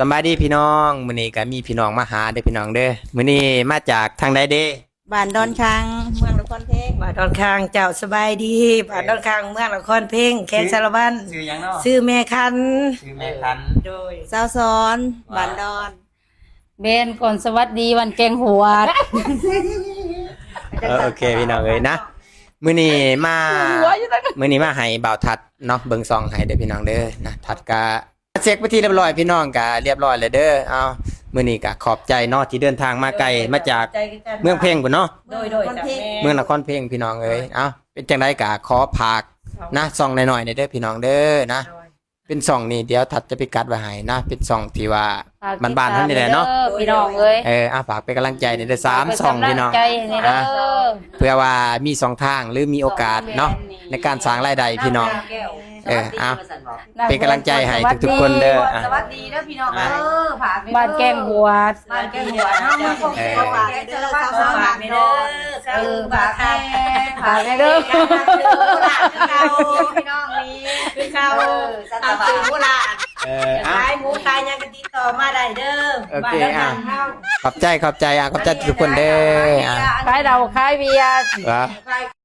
สบายดีพี่น้องมื้อนี้ก็มีพี่น้องมาหาเด้อพี่น้องเด้อมื้อนี้มาจากทางใดเด้บ้านดอนช้างเมืองนครเพ่ง บ้านดอนคางเจ้าสบายดีบ้านดอนคางเมืองนครเพ่งแคนสารวัตร ชื่อหยังเนาะ ชื่อแม่คัน ชื่อแม่คัน โดย สาวสอนบ้านดอน เบนก่อนสวัสดีวันแกงหัวด โอเคพี่น้องเอ้ยนะมื้อนี้มาให้บ่าวทัดเนาะเบิ่งซองให้เด้อพี่น้องเด้อนะทัดก็เช็คไปที่เรียบร้อยพี่น้องก็เรียบร้อยแล้วเด้อเอามื้อนี้ก็ขอบใจเนาะที่เดินทางมาไกลมาจากเมืองเพ่งพุ่นเนาะ โดยจากแม่ เมืองนครเพ่งพี่น้องเอ้ยเอาเป็นจังไดก็ขอฝากนะซองหน่อยๆเด้อพี่น้องเด้อนะเป็นซองนี้เดี๋ยวทัดจะไปกัดไว้ให้นะเป็นซองที่ว่าบ้านๆเท่านี้แหละเนาะ พี่น้องเอ้ย ฝากเป็นกำลังใจในเดือน3 2พี่น้อง ใจให้เด้อ เพื่อว่ามี2ทางหรือมีโอกาสเนาะในการสร้างรายได้พี่น้องเป็นกำลังใจให้ทุกๆคนเด้อ สวัสดีเด้อพี่น้องฝาก บ้านแกงหัวด บ้านแกงหัวเนาะมันคงสิฝากเด้อสาวสาวบ้านเด้อฝากแม่ ฝากให้เด้อ พี่น้องนี้ คือเก่าตามสื่อโบราณขายหมูขายหยังก็ติดต่อมาได้เด้อ โอ บ้าน เค ดอนคางเฮา ขอบใจขอบใจทุกคนเด้อ ขายเราขายเบียร์ ว่า